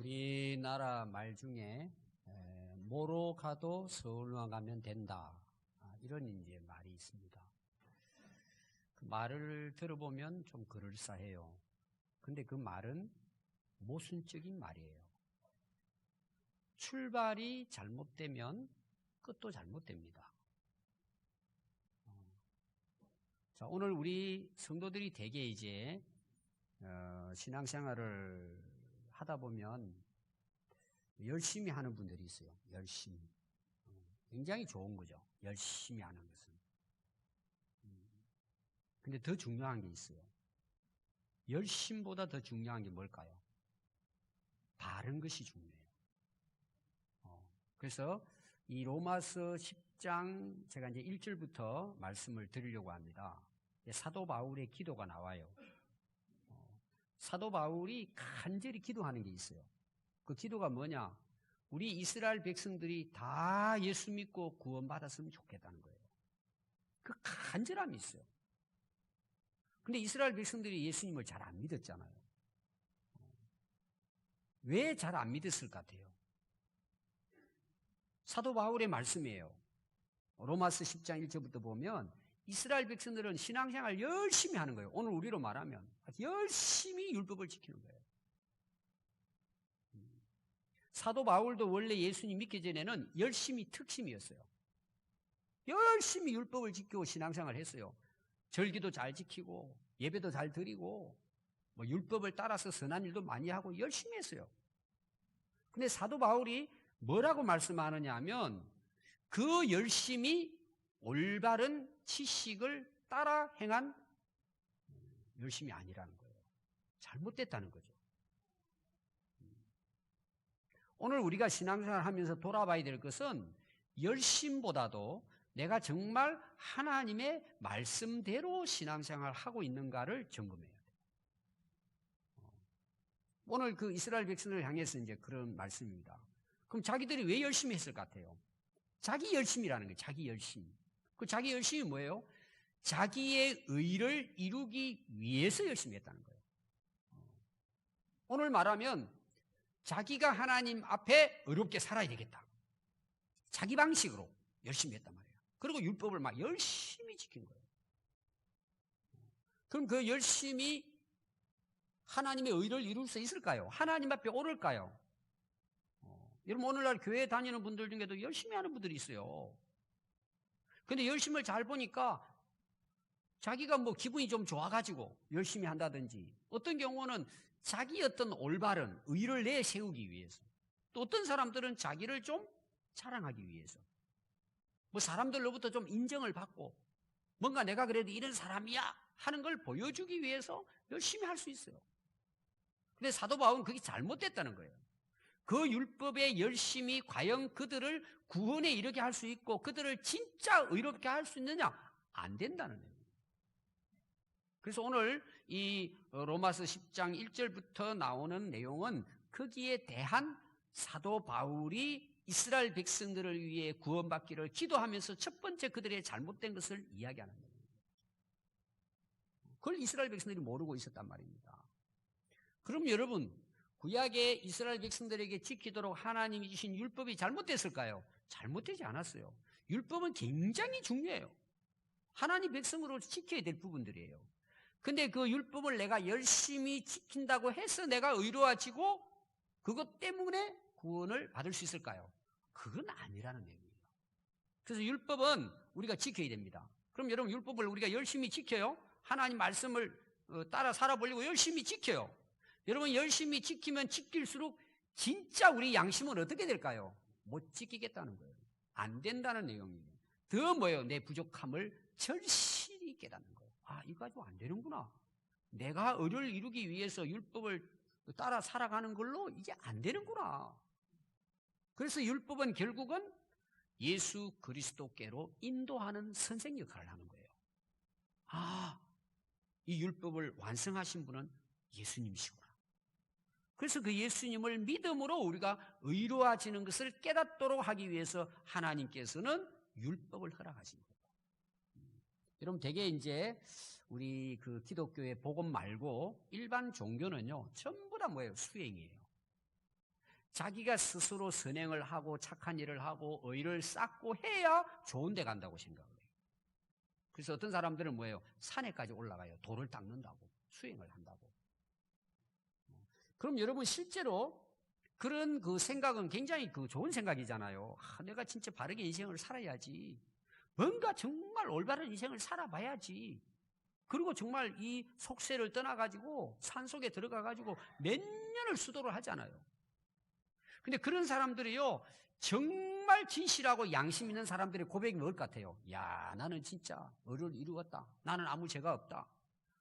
우리나라 말 중에 뭐로 가도 서울로 가면 된다, 이런 이제 말이 있습니다. 그 말을 들어보면 좀 그럴싸해요. 근데 그 말은 모순적인 말이에요. 출발이 잘못되면 끝도 잘못됩니다. 자, 오늘 우리 성도들이 대개 이제 신앙생활을 하다 보면 열심히 하는 분들이 있어요. 열심히. 굉장히 좋은 거죠. 열심히 하는 것은. 근데 더 중요한 게 있어요. 열심보다 더 중요한 게 뭘까요? 바른 것이 중요해요. 그래서 이 로마서 10장 제가 이제 1절부터 말씀을 드리려고 합니다. 사도 바울의 기도가 나와요. 사도 바울이 간절히 기도하는 게 있어요. 그 기도가 뭐냐? 우리 이스라엘 백성들이 다 예수 믿고 구원받았으면 좋겠다는 거예요. 그 간절함이 있어요. 근데 이스라엘 백성들이 예수님을 잘 안 믿었잖아요. 왜 잘 안 믿었을 것 같아요? 사도 바울의 말씀이에요. 로마서 10장 1절부터 보면 이스라엘 백성들은 신앙생활 열심히 하는 거예요. 오늘 우리로 말하면 열심히 율법을 지키는 거예요. 사도 바울도 원래 예수님 믿기 전에는 열심히 특심이었어요. 열심히 율법을 지키고 신앙생활을 했어요. 절기도 잘 지키고 예배도 잘 드리고 율법을 따라서 선한 일도 많이 하고 열심히 했어요. 근데 사도 바울이 뭐라고 말씀하느냐 하면 그 열심히 올바른 지식을 따라 행한 열심이 아니라는 거예요. 잘못됐다는 거죠. 오늘 우리가 신앙생활을 하면서 돌아봐야 될 것은 열심보다도 내가 정말 하나님의 말씀대로 신앙생활을 하고 있는가를 점검해야 돼요. 오늘 그 이스라엘 백성을 향해서 이제 그런 말씀입니다. 그럼 자기들이 왜 열심히 했을 것 같아요? 자기 열심이라는 거예요. 자기 열심. 그 자기 열심이 뭐예요? 자기의 의를 이루기 위해서 열심히 했다는 거예요. 오늘 말하면 자기가 하나님 앞에 의롭게 살아야 되겠다. 자기 방식으로 열심히 했단 말이에요. 그리고 율법을 막 열심히 지킨 거예요. 그럼 그 열심히 하나님의 의를 이룰 수 있을까요? 하나님 앞에 오를까요? 여러분 오늘날 교회 다니는 분들 중에도 열심히 하는 분들이 있어요. 근데 열심을 잘 보니까 자기가 기분이 좀 좋아가지고 열심히 한다든지, 어떤 경우는 자기 어떤 올바른 의를 내세우기 위해서, 또 어떤 사람들은 자기를 좀 자랑하기 위해서, 사람들로부터 좀 인정을 받고 뭔가 내가 그래도 이런 사람이야 하는 걸 보여주기 위해서 열심히 할 수 있어요. 근데 사도 바울은 그게 잘못됐다는 거예요. 그 율법의 열심이 과연 그들을 구원에 이르게 할 수 있고 그들을 진짜 의롭게 할 수 있느냐? 안 된다는 거예요. 그래서 오늘 이 로마서 10장 1절부터 나오는 내용은 거기에 대한 사도 바울이 이스라엘 백성들을 위해 구원받기를 기도하면서 첫 번째 그들의 잘못된 것을 이야기하는 거예요. 그걸 이스라엘 백성들이 모르고 있었단 말입니다. 그럼 여러분, 구약의 이스라엘 백성들에게 지키도록 하나님이 주신 율법이 잘못됐을까요? 잘못되지 않았어요. 율법은 굉장히 중요해요. 하나님 백성으로 지켜야 될 부분들이에요. 근데 그 율법을 내가 열심히 지킨다고 해서 내가 의로워지고 그것 때문에 구원을 받을 수 있을까요? 그건 아니라는 얘기예요. 그래서 율법은 우리가 지켜야 됩니다. 그럼 여러분, 율법을 우리가 열심히 지켜요? 하나님 말씀을 따라 살아보려고 열심히 지켜요. 여러분, 열심히 지키면 지킬수록 진짜 우리 양심은 어떻게 될까요? 못 지키겠다는 거예요. 안 된다는 내용이에요. 더 뭐예요? 내 부족함을 절실히 깨닫는 거예요. 이거 가지고 안 되는구나. 내가 의를 이루기 위해서 율법을 따라 살아가는 걸로 이게 안 되는구나. 그래서 율법은 결국은 예수 그리스도께로 인도하는 선생 역할을 하는 거예요. 이 율법을 완성하신 분은 예수님이시구나. 그래서 그 예수님을 믿음으로 우리가 의로워지는 것을 깨닫도록 하기 위해서 하나님께서는 율법을 허락하신 거예요. 여러분, 대개 이제 우리 그 기독교의 복음 말고 일반 종교는요, 전부 다 뭐예요? 수행이에요. 자기가 스스로 선행을 하고 착한 일을 하고 의를 쌓고 해야 좋은 데 간다고 생각을 해요. 그래서 어떤 사람들은 뭐예요? 산에까지 올라가요. 돌을 닦는다고, 수행을 한다고. 그럼 여러분 실제로 그런 그 생각은 굉장히 그 좋은 생각이잖아요. 내가 진짜 바르게 인생을 살아야지. 뭔가 정말 올바른 인생을 살아봐야지. 그리고 정말 이 속세를 떠나가지고 산속에 들어가가지고 몇 년을 수도를 하잖아요. 근데 그런 사람들이요, 정말 진실하고 양심 있는 사람들의 고백이 뭘 같아요? 야, 나는 진짜 의를 이루었다. 나는 아무 죄가 없다.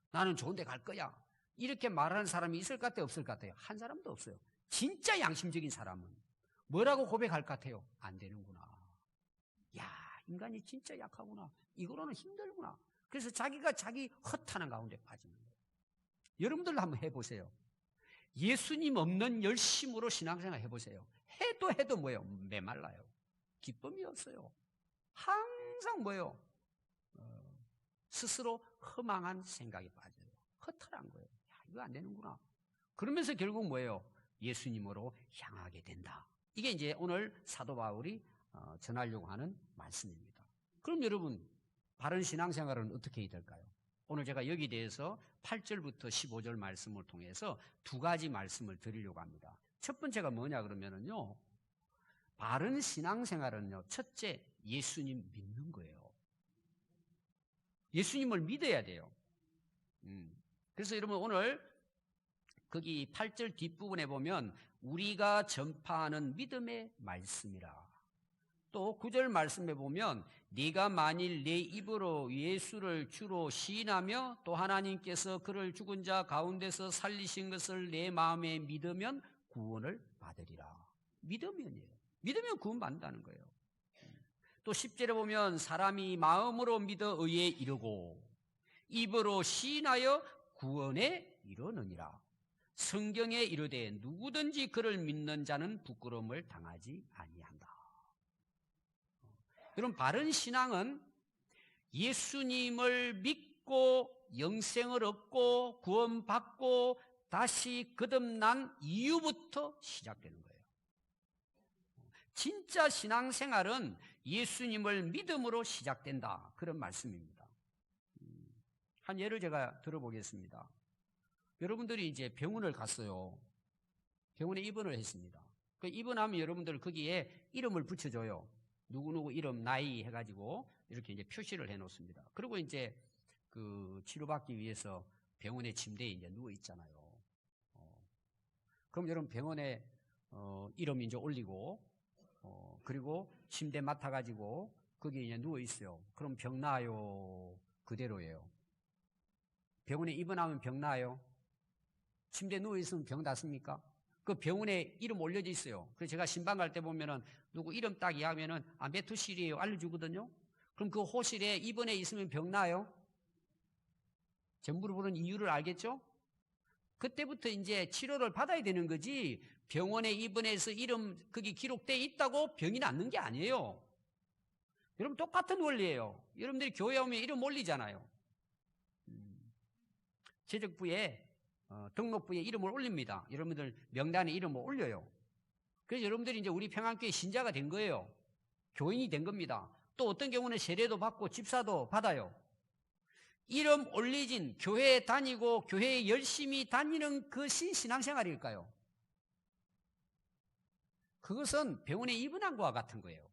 나는 좋은 데 갈 거야. 이렇게 말하는 사람이 있을 것 같아요? 없을 것 같아요? 한 사람도 없어요. 진짜 양심적인 사람은 뭐라고 고백할 것 같아요? 안 되는구나. 야, 인간이 진짜 약하구나. 이거로는 힘들구나. 그래서 자기가 자기 허탄한 가운데 빠지는 거예요. 여러분들도 한번 해보세요. 예수님 없는 열심으로 신앙생활 해보세요. 해도 뭐예요? 메말라요. 기쁨이 없어요. 항상 뭐예요? 스스로 허망한 생각에 빠져요. 허탈한 거예요. 야, 이거 안 되는구나. 그러면서 결국 뭐예요? 예수님으로 향하게 된다. 이게 이제 오늘 사도 바울이 전하려고 하는 말씀입니다. 그럼 여러분, 바른 신앙생활은 어떻게 해야 될까요? 오늘 제가 여기에 대해서 8절부터 15절 말씀을 통해서 두 가지 말씀을 드리려고 합니다. 첫 번째가 뭐냐 그러면은요, 바른 신앙생활은요, 첫째, 예수님 믿는 거예요. 예수님을 믿어야 돼요. 그래서 여러분 오늘 거기 8절 뒷부분에 보면 우리가 전파하는 믿음의 말씀이라. 또 9절 말씀에 보면 네가 만일 내 입으로 예수를 주로 시인하며 또 하나님께서 그를 죽은 자 가운데서 살리신 것을 내 마음에 믿으면 구원을 받으리라. 믿으면이에요. 믿으면 구원 받는다는 거예요. 또 10절에 보면 사람이 마음으로 믿어 의에 이르고 입으로 시인하여 구원에 이르느니라. 성경에 이르되 누구든지 그를 믿는 자는 부끄러움을 당하지 아니한다. 여러분, 바른 신앙은 예수님을 믿고 영생을 얻고 구원받고 다시 거듭난 이유부터 시작되는 거예요. 진짜 신앙생활은 예수님을 믿음으로 시작된다. 그런 말씀입니다. 한 예를 제가 들어보겠습니다. 여러분들이 이제 병원을 갔어요. 병원에 입원을 했습니다. 그 입원하면 여러분들 거기에 이름을 붙여줘요. 누구누구 이름, 나이 해가지고 이렇게 이제 표시를 해 놓습니다. 그리고 이제 그 치료받기 위해서 병원의 침대에 이제 누워 있잖아요. 그럼 여러분 병원에 이름 이제 올리고 그리고 침대 맡아가지고 거기에 이제 누워 있어요. 그럼 병 나아요? 그대로예요. 병원에 입원하면 병 나아요? 침대에 누워 있으면 병 낫습니까? 그 병원에 이름 올려져 있어요. 그래서 제가 신방 갈 때 보면은 누구 이름 딱 이야기하면은 몇 호실이에요 알려주거든요. 그럼 그 호실에 입원해 있으면 병 나요? 제가 물어보는 이유를 알겠죠? 그때부터 이제 치료를 받아야 되는 거지. 병원에 입원해서 이름 거기 기록돼 있다고 병이 낫는 게 아니에요. 여러분 똑같은 원리예요. 여러분들이 교회 오면 이름 올리잖아요. 재적부에 등록부에 이름을 올립니다. 여러분들 명단에 이름을 올려요. 그래서 여러분들이 이제 우리 평안교회 신자가 된 거예요. 교인이 된 겁니다. 또 어떤 경우는 세례도 받고 집사도 받아요. 이름 올리진 교회에 다니고 교회에 열심히 다니는 것이 신앙생활일까요? 그것은 병원에 입원한 것과 같은 거예요.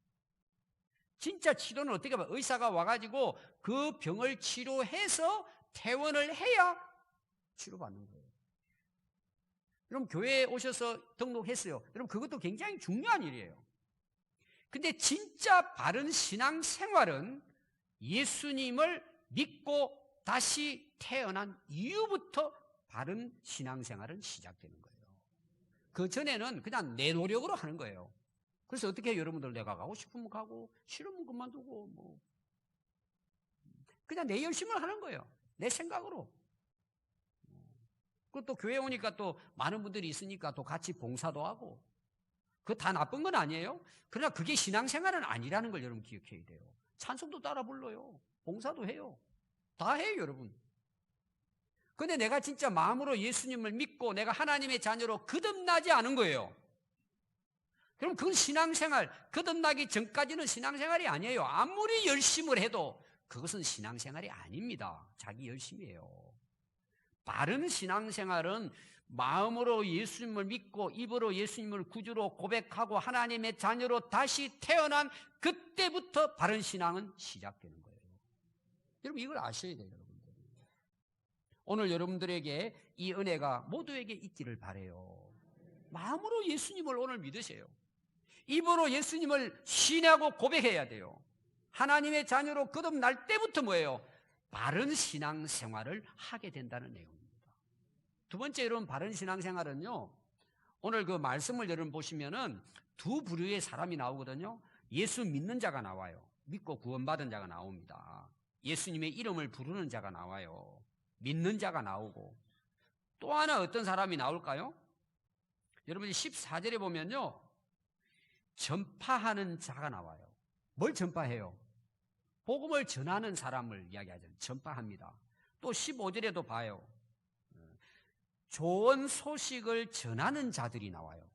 진짜 치료는 어떻게 하면 의사가 와가지고 그 병을 치료해서 퇴원을 해야 치료받는 거예요. 여러분 교회에 오셔서 등록했어요. 여러분 그것도 굉장히 중요한 일이에요. 근데 진짜 바른 신앙생활은 예수님을 믿고 다시 태어난 이후부터 바른 신앙생활은 시작되는 거예요. 그 전에는 그냥 내 노력으로 하는 거예요. 그래서 어떻게 해요? 여러분들 내가 가고 싶으면 가고 싫으면 그만두고 뭐 그냥 내 열심을 하는 거예요. 내 생각으로. 그것도 교회 오니까 또 많은 분들이 있으니까 또 같이 봉사도 하고 그거 다 나쁜 건 아니에요. 그러나 그게 신앙생활은 아니라는 걸 여러분 기억해야 돼요. 찬송도 따라 불러요. 봉사도 해요. 다 해요 여러분. 근데 내가 진짜 마음으로 예수님을 믿고 내가 하나님의 자녀로 거듭나지 않은 거예요. 그럼 그건 신앙생활, 거듭나기 전까지는 신앙생활이 아니에요. 아무리 열심을 해도 그것은 신앙생활이 아닙니다. 자기 열심이에요. 바른 신앙생활은 마음으로 예수님을 믿고 입으로 예수님을 구주로 고백하고 하나님의 자녀로 다시 태어난 그때부터 바른 신앙은 시작되는 거예요. 여러분 이걸 아셔야 돼요. 여러분들이. 오늘 여러분들에게 이 은혜가 모두에게 있기를 바라요. 마음으로 예수님을 오늘 믿으세요. 입으로 예수님을 신뢰하고 고백해야 돼요. 하나님의 자녀로 거듭날 때부터 뭐예요? 바른 신앙생활을 하게 된다는 내용입니다. 두 번째 여러분 바른 신앙생활은요, 오늘 그 말씀을 여러분 보시면은 두 부류의 사람이 나오거든요. 예수 믿는 자가 나와요. 믿고 구원받은 자가 나옵니다. 예수님의 이름을 부르는 자가 나와요. 믿는 자가 나오고 또 하나 어떤 사람이 나올까요? 여러분이 14절에 보면요, 전파하는 자가 나와요. 뭘 전파해요? 복음을 전하는 사람을 이야기하잖아요. 전파합니다. 또 15절에도 봐요. 좋은 소식을 전하는 자들이 나와요.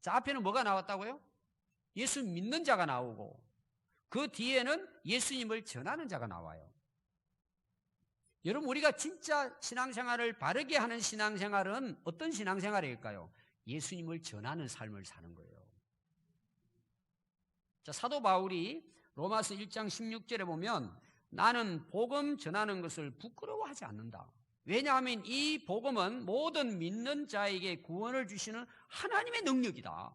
자, 앞에는 뭐가 나왔다고요? 예수 믿는 자가 나오고 그 뒤에는 예수님을 전하는 자가 나와요. 여러분 우리가 진짜 신앙생활을 바르게 하는 신앙생활은 어떤 신앙생활일까요? 예수님을 전하는 삶을 사는 거예요. 자, 사도 바울이 로마서 1장 16절에 보면 나는 복음 전하는 것을 부끄러워하지 않는다. 왜냐하면 이 복음은 모든 믿는 자에게 구원을 주시는 하나님의 능력이다.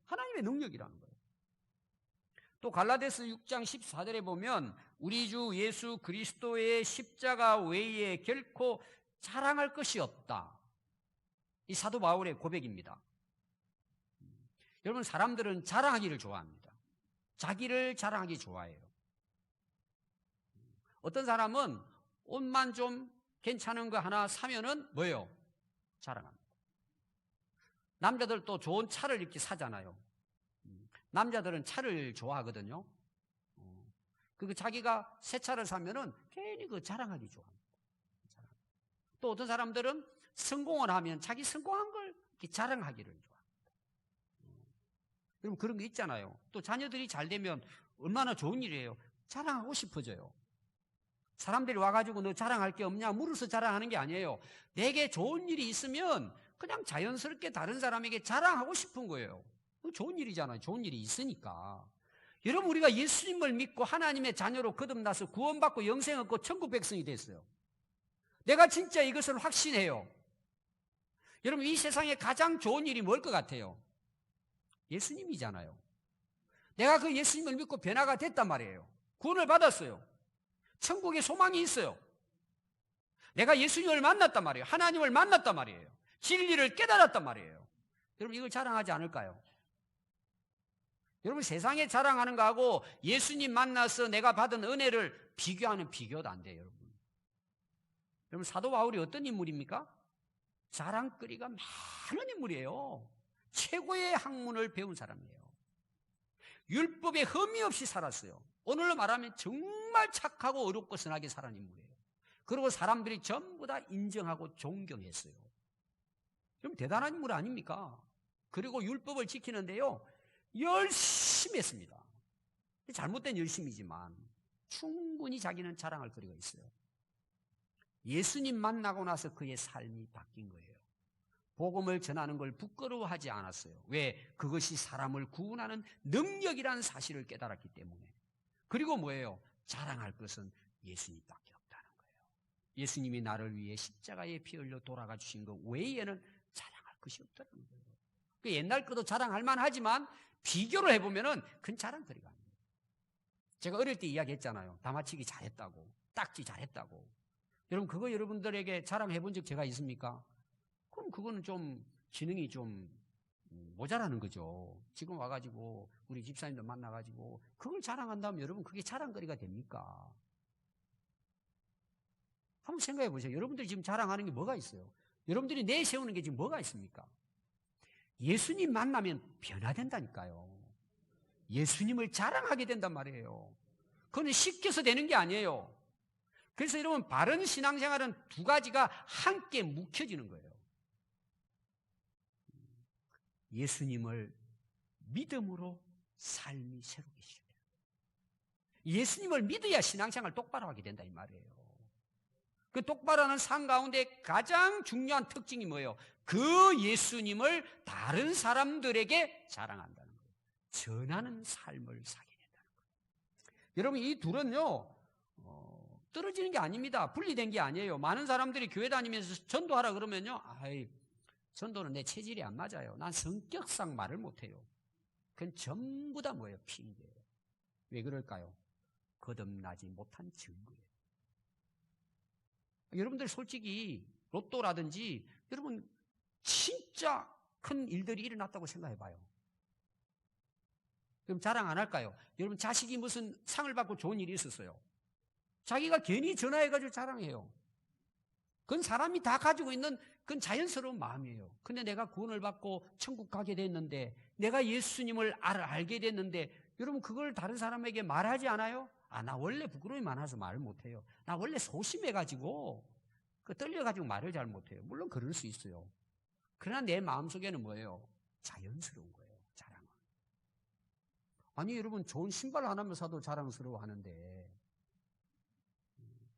하나님의 능력이라는 거예요. 또 갈라디아서 6장 14절에 보면 우리 주 예수 그리스도의 십자가 외에 결코 자랑할 것이 없다. 이 사도 바울의 고백입니다. 여러분 사람들은 자랑하기를 좋아합니다. 자기를 자랑하기 좋아해요. 어떤 사람은 옷만 좀 괜찮은 거 하나 사면은 뭐예요? 자랑합니다. 남자들 또 좋은 차를 이렇게 사잖아요. 남자들은 차를 좋아하거든요. 그 자기가 새 차를 사면은 괜히 그 자랑하기 좋아합니다. 또 어떤 사람들은 성공을 하면 자기 성공한 걸 이렇게 자랑하기를 좋아합니다. 여러분 그런 거 있잖아요. 또 자녀들이 잘 되면 얼마나 좋은 일이에요. 자랑하고 싶어져요. 사람들이 와가지고 너 자랑할 게 없냐 물어서 자랑하는 게 아니에요. 내게 좋은 일이 있으면 그냥 자연스럽게 다른 사람에게 자랑하고 싶은 거예요. 좋은 일이잖아요. 좋은 일이 있으니까. 여러분 우리가 예수님을 믿고 하나님의 자녀로 거듭나서 구원받고 영생 얻고 천국 백성이 됐어요. 내가 진짜 이것을 확신해요. 여러분 이 세상에 가장 좋은 일이 뭘 것 같아요? 예수님이잖아요. 내가 그 예수님을 믿고 변화가 됐단 말이에요. 구원을 받았어요. 천국에 소망이 있어요. 내가 예수님을 만났단 말이에요. 하나님을 만났단 말이에요. 진리를 깨달았단 말이에요. 여러분 이걸 자랑하지 않을까요? 여러분 세상에 자랑하는 거하고 예수님 만나서 내가 받은 은혜를 비교하는 비교도 안 돼요. 여러분 사도 바울이 어떤 인물입니까? 자랑거리가 많은 인물이에요. 최고의 학문을 배운 사람이에요. 율법에 흠이 없이 살았어요. 오늘로 말하면 정말 착하고 어렵고 선하게 살은 인물이에요. 그리고 사람들이 전부 다 인정하고 존경했어요. 그럼 대단한 인물 아닙니까? 그리고 율법을 지키는데요 열심히 했습니다. 잘못된 열심이지만 충분히 자기는 자랑할 거리가 있어요. 예수님 만나고 나서 그의 삶이 바뀐 거예요. 복음을 전하는 걸 부끄러워하지 않았어요. 왜? 그것이 사람을 구원하는 능력이라는 사실을 깨달았기 때문에. 그리고 뭐예요? 자랑할 것은 예수님밖에 없다는 거예요. 예수님이 나를 위해 십자가에 피 흘려 돌아가 주신 것 외에는 자랑할 것이 없다는 거예요. 그 옛날 것도 자랑할 만하지만 비교를 해보면은 큰 자랑거리가 아닙니다. 제가 어릴 때 이야기했잖아요. 다마치기 잘했다고, 딱지 잘했다고. 여러분 그거 여러분들에게 자랑해 본 적 제가 있습니까? 그럼 그거는 좀 지능이 좀 모자라는 거죠. 지금 와가지고 우리 집사님들 만나가지고 그걸 자랑한다면 여러분 그게 자랑거리가 됩니까? 한번 생각해 보세요. 여러분들이 지금 자랑하는 게 뭐가 있어요? 여러분들이 내세우는 게 지금 뭐가 있습니까? 예수님 만나면 변화된다니까요. 예수님을 자랑하게 된단 말이에요. 그건 시켜서 되는 게 아니에요. 그래서 여러분 바른 신앙생활은 두 가지가 함께 묵혀지는 거예요. 예수님을 믿음으로 삶이 새롭게 시작해요. 예수님을 믿어야 신앙생활 똑바로 하게 된다 이 말이에요. 그 똑바로 하는 삶 가운데 가장 중요한 특징이 뭐예요? 그 예수님을 다른 사람들에게 자랑한다는 거예요. 전하는 삶을 살게 된다는 거예요. 여러분, 이 둘은요 떨어지는 게 아닙니다. 분리된 게 아니에요. 많은 사람들이 교회 다니면서 전도하라 그러면요, 전도는 내 체질이 안 맞아요. 난 성격상 말을 못해요. 그건 전부 다 뭐예요? 핑계예요. 왜 그럴까요? 거듭나지 못한 증거예요. 여러분들 솔직히 로또라든지 여러분 진짜 큰 일들이 일어났다고 생각해 봐요. 그럼 자랑 안 할까요? 여러분 자식이 무슨 상을 받고 좋은 일이 있었어요. 자기가 괜히 전화해가지고 자랑해요. 그건 사람이 다 가지고 있는 그건 자연스러운 마음이에요. 근데 내가 구원을 받고 천국 가게 됐는데, 내가 예수님을 알게 됐는데, 여러분 그걸 다른 사람에게 말하지 않아요? 나 원래 부끄러움이 많아서 말을 못해요. 나 원래 소심해가지고 떨려가지고 말을 잘 못해요. 물론 그럴 수 있어요. 그러나 내 마음속에는 뭐예요? 자연스러운 거예요. 자랑은. 아니 여러분 좋은 신발 하나만 사도 자랑스러워하는데,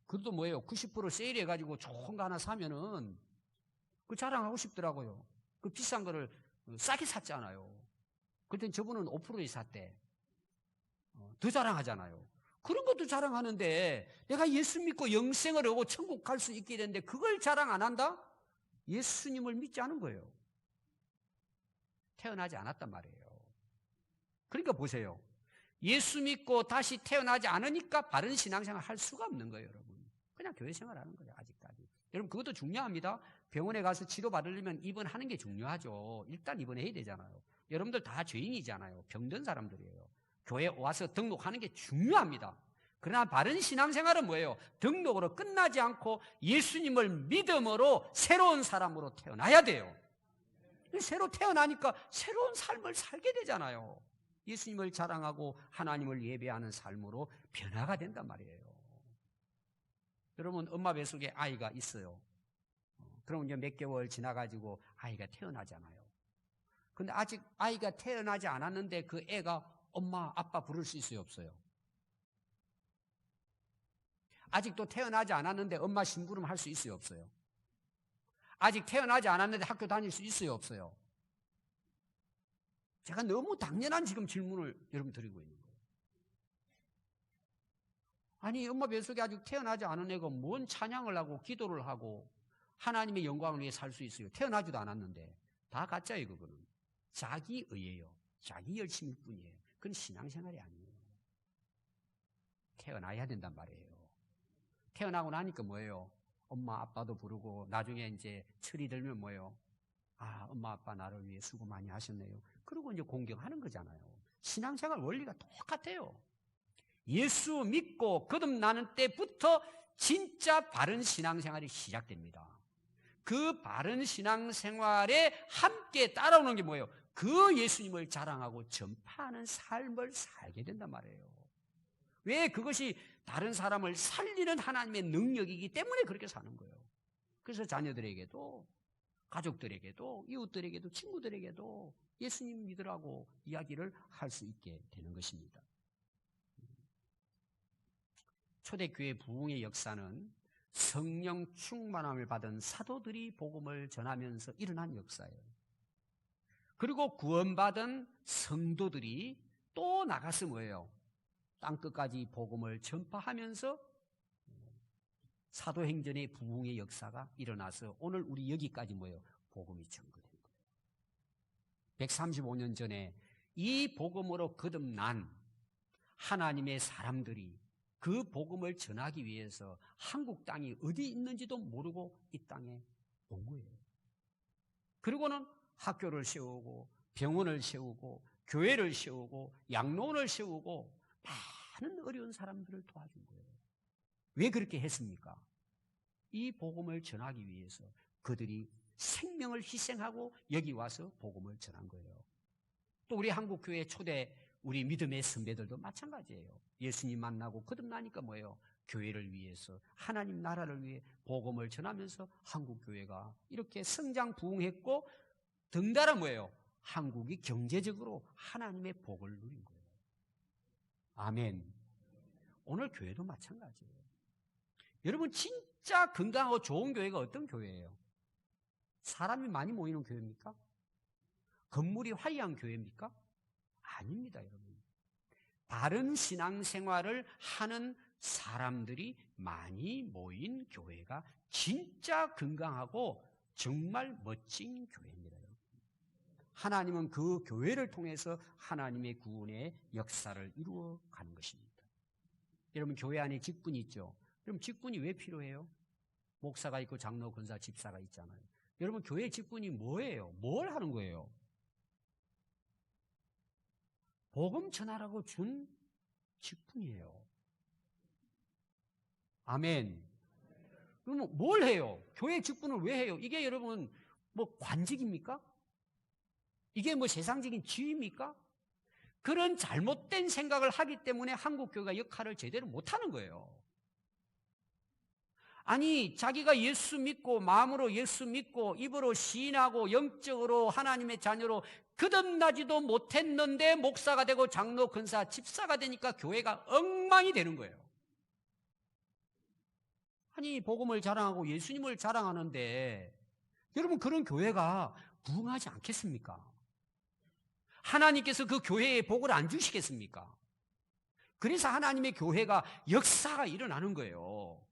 그것도 뭐예요? 90% 세일해가지고 좋은 거 하나 사면은 그 자랑하고 싶더라고요. 그 비싼 거를 싸게 샀잖아요. 그때 저분은 5%에 샀대. 더 자랑하잖아요. 그런 것도 자랑하는데, 내가 예수 믿고 영생을 하고 천국 갈 수 있게 됐는데 그걸 자랑 안 한다? 예수님을 믿지 않은 거예요. 태어나지 않았단 말이에요. 그러니까 보세요. 예수 믿고 다시 태어나지 않으니까 바른 신앙생활 할 수가 없는 거예요, 여러분. 그냥 교회 생활하는 거예요, 아직까지. 여러분 그것도 중요합니다. 병원에 가서 치료받으려면 입원하는 게 중요하죠. 일단 입원해야 되잖아요. 여러분들 다 죄인이잖아요. 병든 사람들이에요. 교회에 와서 등록하는 게 중요합니다. 그러나 바른 신앙생활은 뭐예요? 등록으로 끝나지 않고 예수님을 믿음으로 새로운 사람으로 태어나야 돼요. 새로 태어나니까 새로운 삶을 살게 되잖아요. 예수님을 자랑하고 하나님을 예배하는 삶으로 변화가 된단 말이에요. 여러분 엄마 뱃속에 아이가 있어요. 그럼 이제 몇 개월 지나가지고 아이가 태어나잖아요. 근데 아직 아이가 태어나지 않았는데 그 애가 엄마 아빠 부를 수 있어요, 없어요? 아직도 태어나지 않았는데 엄마 심부름 할 수 있어요, 없어요? 아직 태어나지 않았는데 학교 다닐 수 있어요, 없어요? 제가 너무 당연한 지금 질문을 여러분 드리고 있는 거예요. 아니 엄마 뱃속에 아직 태어나지 않은 애가 뭔 찬양을 하고 기도를 하고 하나님의 영광을 위해 살 수 있어요? 태어나지도 않았는데. 다 가짜예요. 그거는 자기 의예요. 자기 열심일 뿐이에요. 그건 신앙생활이 아니에요. 태어나야 된단 말이에요. 태어나고 나니까 뭐예요? 엄마 아빠도 부르고 나중에 이제 철이 들면 뭐예요? 엄마 아빠 나를 위해 수고 많이 하셨네요. 그리고 이제 공경하는 거잖아요. 신앙생활 원리가 똑같아요. 예수 믿고 거듭나는 때부터 진짜 바른 신앙생활이 시작됩니다. 그 바른 신앙생활에 함께 따라오는 게 뭐예요? 그 예수님을 자랑하고 전파하는 삶을 살게 된단 말이에요. 왜? 그것이 다른 사람을 살리는 하나님의 능력이기 때문에 그렇게 사는 거예요. 그래서 자녀들에게도 가족들에게도 이웃들에게도 친구들에게도 예수님 믿으라고 이야기를 할 수 있게 되는 것입니다. 초대교회 부흥의 역사는 성령 충만함을 받은 사도들이 복음을 전하면서 일어난 역사예요. 그리고 구원받은 성도들이 또 나가서 뭐예요? 땅끝까지 복음을 전파하면서 사도행전의 부흥의 역사가 일어나서 오늘 우리 여기까지 뭐예요? 복음이 전거된 거예요. 135년 전에 이 복음으로 거듭난 하나님의 사람들이 그 복음을 전하기 위해서 한국 땅이 어디 있는지도 모르고 이 땅에 온 거예요. 그리고는 학교를 세우고 병원을 세우고 교회를 세우고 양로원을 세우고 많은 어려운 사람들을 도와준 거예요. 왜 그렇게 했습니까? 이 복음을 전하기 위해서 그들이 생명을 희생하고 여기 와서 복음을 전한 거예요. 또 우리 한국교회 초대 우리 믿음의 선배들도 마찬가지예요. 예수님 만나고 거듭나니까 뭐예요? 교회를 위해서 하나님 나라를 위해 복음을 전하면서 한국교회가 이렇게 성장 부흥했고 덩달아 뭐예요? 한국이 경제적으로 하나님의 복을 누린 거예요. 아멘. 오늘 교회도 마찬가지예요. 여러분, 진짜 건강하고 좋은 교회가 어떤 교회예요? 사람이 많이 모이는 교회입니까? 건물이 화려한 교회입니까? 아닙니다, 여러분. 바른 신앙생활을 하는 사람들이 많이 모인 교회가 진짜 건강하고 정말 멋진 교회입니다. 하나님은 그 교회를 통해서 하나님의 구원의 역사를 이루어가는 것입니다. 여러분, 교회 안에 직분이 있죠. 그럼 직분이 왜 필요해요? 목사가 있고 장로, 권사, 집사가 있잖아요. 여러분, 교회 직분이 뭐예요? 뭘 하는 거예요? 복음 전하라고 준 직분이에요. 아멘. 그러면 뭘 해요? 교회 직분을 왜 해요? 이게 여러분 뭐 관직입니까? 이게 뭐 세상적인 지위입니까? 그런 잘못된 생각을 하기 때문에 한국교회가 역할을 제대로 못하는 거예요. 아니, 자기가 예수 믿고 마음으로 예수 믿고 입으로 시인하고 영적으로 하나님의 자녀로 거듭나지도 못했는데 목사가 되고 장로, 권사, 집사가 되니까 교회가 엉망이 되는 거예요. 아니, 복음을 자랑하고 예수님을 자랑하는데 여러분, 그런 교회가 부흥하지 않겠습니까? 하나님께서 그 교회에 복을 안 주시겠습니까? 그래서 하나님의 교회가 역사가 일어나는 거예요.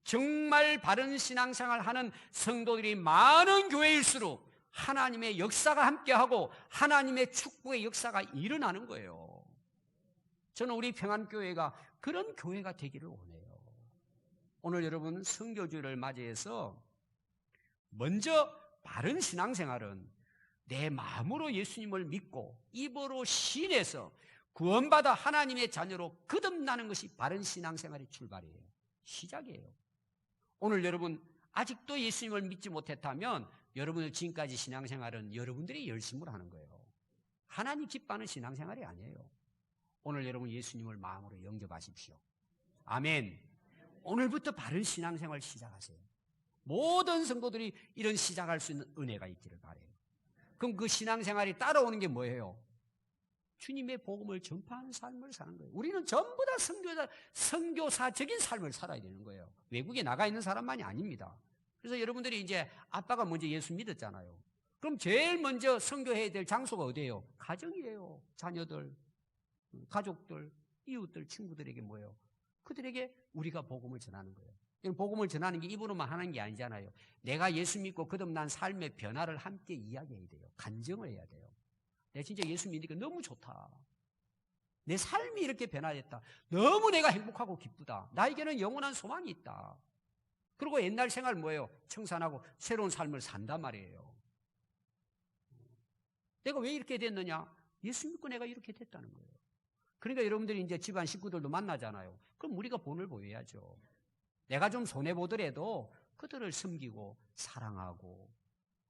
정말 바른 신앙생활 하는 성도들이 많은 교회일수록 하나님의 역사가 함께하고 하나님의 축복의 역사가 일어나는 거예요. 저는 우리 평안교회가 그런 교회가 되기를 원해요. 오늘 여러분 선교주를 맞이해서 먼저 바른 신앙생활은 내 마음으로 예수님을 믿고 입으로 시인해서 구원받아 하나님의 자녀로 거듭나는 것이 바른 신앙생활의 출발이에요. 시작이에요. 오늘 여러분 아직도 예수님을 믿지 못했다면 여러분의 지금까지 신앙생활은 여러분들이 열심으로 하는 거예요. 하나님 기뻐하는 신앙생활이 아니에요. 오늘 여러분 예수님을 마음으로 영접하십시오. 아멘. 오늘부터 바른 신앙생활 시작하세요. 모든 성도들이 이런 시작할 수 있는 은혜가 있기를 바라요. 그럼 그 신앙생활이 따라오는 게 뭐예요? 주님의 복음을 전파하는 삶을 사는 거예요. 우리는 전부 다 선교사적인 삶을 살아야 되는 거예요. 외국에 나가 있는 사람만이 아닙니다. 그래서 여러분들이 이제 아빠가 먼저 예수 믿었잖아요. 그럼 제일 먼저 선교해야 될 장소가 어디예요? 가정이에요. 자녀들, 가족들, 이웃들, 친구들에게 뭐예요? 그들에게 우리가 복음을 전하는 거예요. 복음을 전하는 게 입으로만 하는 게 아니잖아요. 내가 예수 믿고 거듭난 삶의 변화를 함께 이야기해야 돼요. 간증을 해야 돼요. 내가 진짜 예수 믿으니까 너무 좋다. 내 삶이 이렇게 변화됐다. 너무 내가 행복하고 기쁘다. 나에게는 영원한 소망이 있다. 그리고 옛날 생활 뭐예요? 청산하고 새로운 삶을 산단 말이에요. 내가 왜 이렇게 됐느냐? 예수 믿고 내가 이렇게 됐다는 거예요. 그러니까 여러분들이 이제 집안 식구들도 만나잖아요. 그럼 우리가 본을 보여야죠. 내가 좀 손해보더라도 그들을 섬기고 사랑하고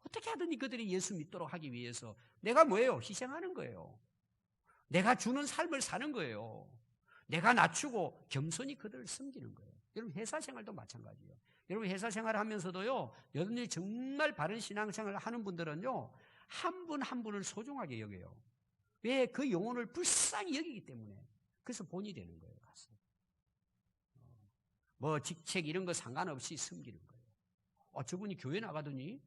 어떻게 하든지 그들이 예수 믿도록 하기 위해서 내가 뭐예요? 희생하는 거예요. 내가 주는 삶을 사는 거예요. 내가 낮추고 겸손히 그들을 섬기는 거예요. 여러분 회사 생활도 마찬가지예요. 여러분 회사 생활을 하면서도요, 여러분들이 정말 바른 신앙생활을 하는 분들은요, 한 분 한 분을 소중하게 여겨요. 왜? 그 영혼을 불쌍히 여기기 때문에. 그래서 본이 되는 거예요. 가서. 뭐 직책 이런 거 상관없이 섬기는 거예요. 저분이 교회 나가더니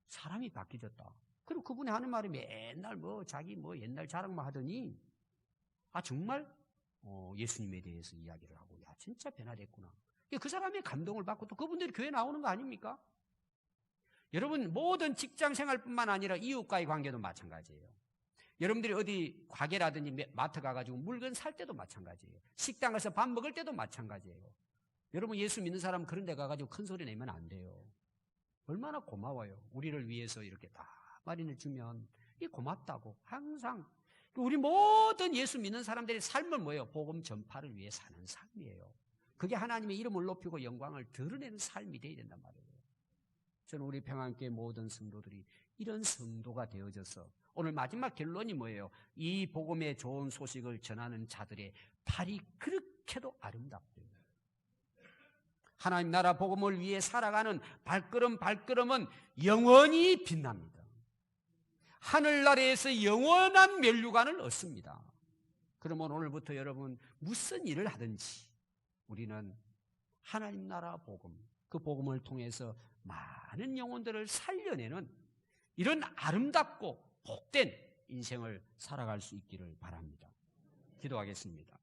사람이 바뀌어졌다. 그리고 그분이 하는 말이 맨날 뭐 자기 뭐 옛날 자랑만 하더니 정말 예수님에 대해서 이야기를 하고 야 진짜 변화됐구나. 그 사람의 감동을 받고 또 그분들이 교회 나오는 거 아닙니까? 여러분 모든 직장 생활뿐만 아니라 이웃과의 관계도 마찬가지예요. 여러분들이 어디 가게라든지 마트 가가지고 물건 살 때도 마찬가지예요. 식당 가서 밥 먹을 때도 마찬가지예요. 여러분 예수 믿는 사람 그런 데 가가지고 큰 소리 내면 안 돼요. 얼마나 고마워요. 우리를 위해서 이렇게 다 마련해 주면 이 고맙다고 항상. 우리 모든 예수 믿는 사람들의 삶은 뭐예요? 복음 전파를 위해 사는 삶이에요. 그게 하나님의 이름을 높이고 영광을 드러내는 삶이 되어야 된단 말이에요. 저는 우리 평안교회 모든 성도들이 이런 성도가 되어져서 오늘 마지막 결론이 뭐예요? 이 복음의 좋은 소식을 전하는 자들의 발이 그렇게도 아름답대요. 하나님 나라 복음을 위해 살아가는 발걸음은 영원히 빛납니다. 하늘나라에서 영원한 면류관을 얻습니다. 그러면 오늘부터 여러분 무슨 일을 하든지 우리는 하나님 나라 복음, 그 복음을 통해서 많은 영혼들을 살려내는 이런 아름답고 복된 인생을 살아갈 수 있기를 바랍니다. 기도하겠습니다.